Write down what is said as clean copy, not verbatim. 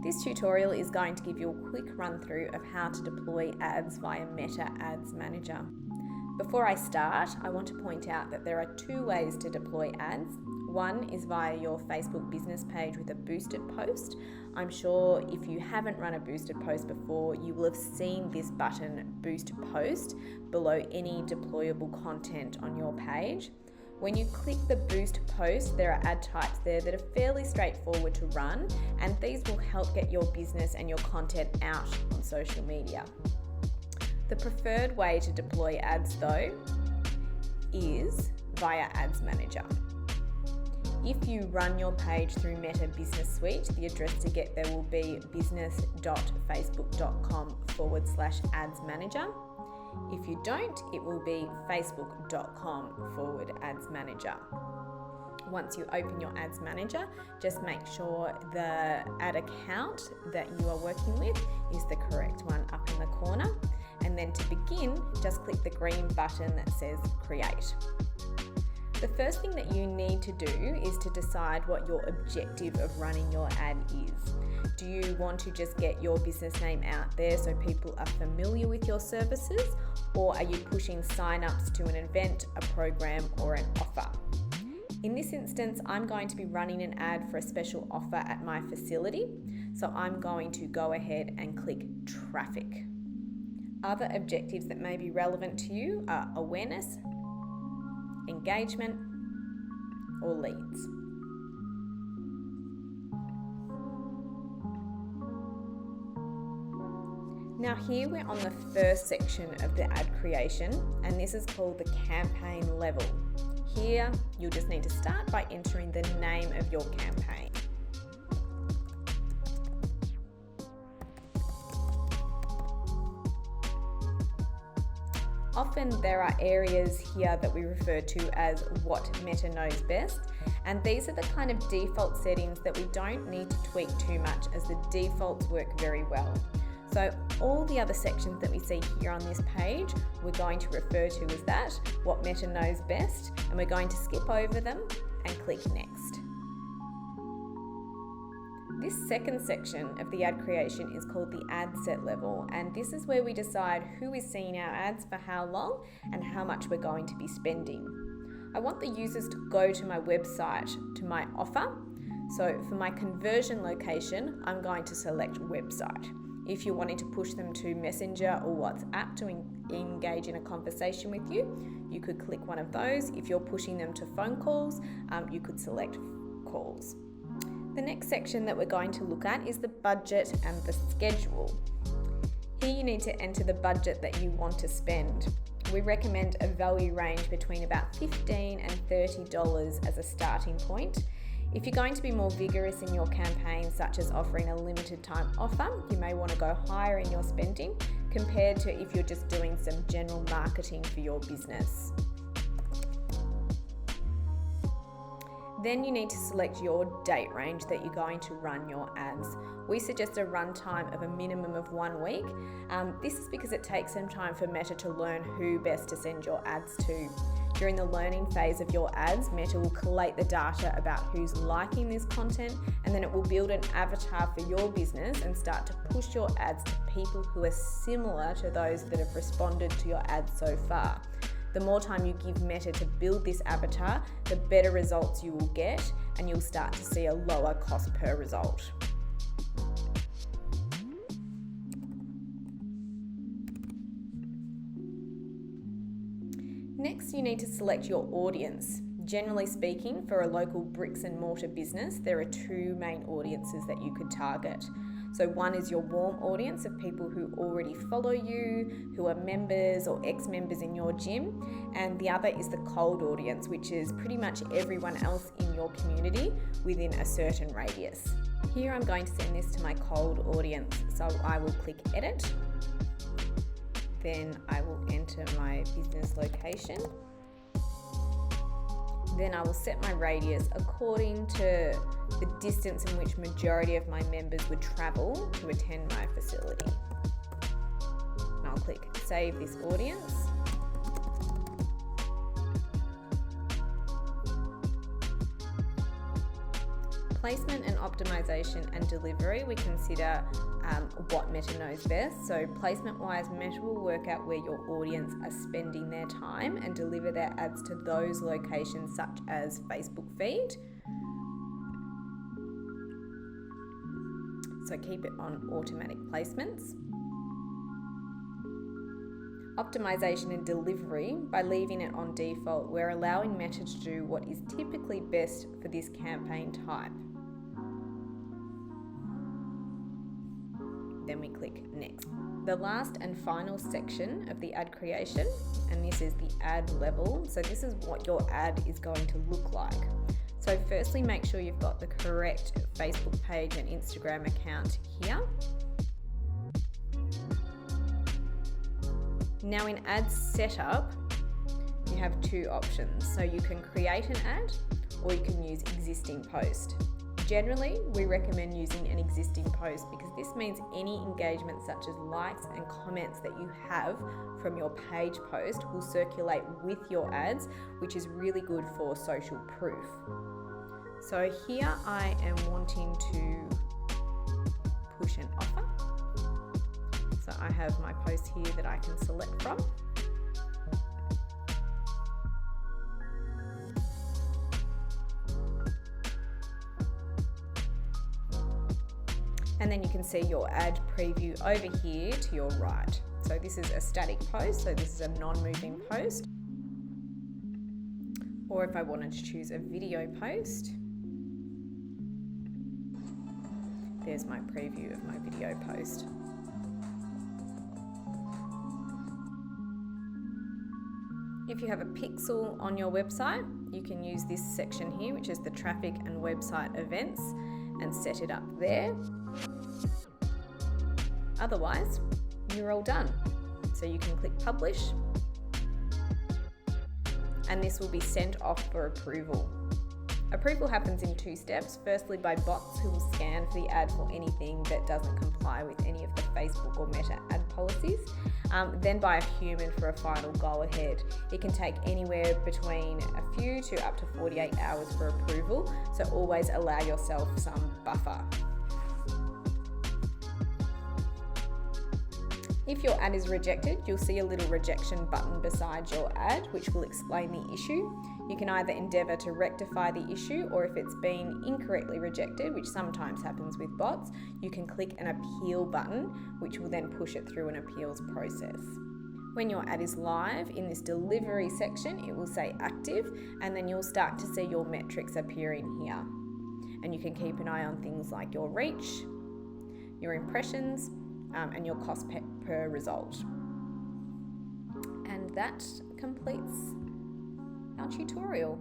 This tutorial is going to give you a quick run through of how to deploy ads via Meta Ads Manager. Before I start, I want to point out that there are two ways to deploy ads. One is via your Facebook business page with a boosted post. I'm sure if you haven't run a boosted post before, you will have seen this button, Boost Post, below any deployable content on your page. When you click the Boost Post, there are ad types there that are fairly straightforward to run, and these will help get your business and your content out on social media. The preferred way to deploy ads though is via Ads Manager. If you run your page through Meta Business Suite, the address to get there will be business.facebook.com/ads manager. If you don't, it will be facebook.com/ads manager. Once you open your ads manager, just make sure the ad account that you are working with is the correct one up in the corner. And then to begin, just click the green button that says create. The first thing that you need to do is to decide what your objective of running your ad is. Do you want to just get your business name out there so people are familiar with your services, or are you pushing sign-ups to an event, a program, or an offer? In this instance, I'm going to be running an ad for a special offer at my facility, so I'm going to go ahead and click traffic. Other objectives that may be relevant to you are awareness, engagement, or leads. Now here we're on the first section of the ad creation, and this is called the campaign level. Here you'll just need to start by entering the name of your campaign. Often there are areas here that we refer to as what Meta knows best, and these are the kind of default settings that we don't need to tweak too much, as the defaults work very well. So all the other sections that we see here on this page, we're going to refer to as that, what Meta knows best, and we're going to skip over them and click next. This second section of the ad creation is called the ad set level, and this is where we decide who is seeing our ads for how long and how much we're going to be spending. I want the users to go to my website, to my offer. So for my conversion location, I'm going to select website. If you're wanting to push them to Messenger or WhatsApp to engage in a conversation with you, you could click one of those. If you're pushing them to phone calls, you could select calls. The next section that we're going to look at is the budget and the schedule. Here you need to enter the budget that you want to spend. We recommend a value range between about $15 and $30 as a starting point. If you're going to be more vigorous in your campaign, such as offering a limited time offer, you may want to go higher in your spending compared to if you're just doing some general marketing for your business. Then you need to select your date range that you're going to run your ads. We suggest a run time of a minimum of 1 week. This is because it takes some time for Meta to learn who best to send your ads to. During the learning phase of your ads, Meta will collate the data about who's liking this content, and then it will build an avatar for your business and start to push your ads to people who are similar to those that have responded to your ads so far. The more time you give Meta to build this avatar, the better results you will get, and you'll start to see a lower cost per result. Next, you need to select your audience. Generally speaking, for a local bricks and mortar business, there are two main audiences that you could target. So one is your warm audience of people who already follow you, who are members or ex-members in your gym, and the other is the cold audience, which is pretty much everyone else in your community within a certain radius. Here I'm going to send this to my cold audience, so I will click edit. Then I will enter my business location. Then I will set my radius according to the distance in which majority of my members would travel to attend my facility. And I'll click save this audience. placement and optimization and delivery, we consider what Meta knows best. So placement-wise, Meta will work out where your audience are spending their time and deliver their ads to those locations such as Facebook feed. So keep it on automatic placements. Optimization and delivery, by leaving it on default, we're allowing Meta to do what is typically best for this campaign type. Then we click next. The last and final section of the ad creation, and this is the ad level. So this is what your ad is going to look like. So firstly, make sure you've got the correct Facebook page and Instagram account here. Now in ad setup, you have two options. So you can create an ad or you can use existing post. Generally, we recommend using an existing post because this means any engagement such as likes and comments that you have from your page post will circulate with your ads, which is really good for social proof. So here I am wanting to push an offer. So I have my post here that I can select from. And then you can see your ad preview over here to your right. So this is a static post, so this is a non-moving post. Or if I wanted to choose a video post, there's my preview of my video post. If you have a pixel on your website, you can use this section here, which is the traffic and website events, and set it up there. Otherwise, you're all done. So you can click publish, and this will be sent off for approval. Approval happens in two steps. Firstly, by bots who will scan for the ad for anything that doesn't comply with any of the Facebook or Meta ad policies. Then by a human for a final go ahead. It can take anywhere between a few to up to 48 hours for approval, so always allow yourself some buffer. If your ad is rejected, you'll see a little rejection button beside your ad, which will explain the issue. You can either endeavour to rectify the issue, or if it's been incorrectly rejected, which sometimes happens with bots, you can click an appeal button, which will then push it through an appeals process. When your ad is live, in this delivery section, it will say active, and then you'll start to see your metrics appearing here. And you can keep an eye on things like your reach, your impressions, and your cost per result. And that completes our tutorial.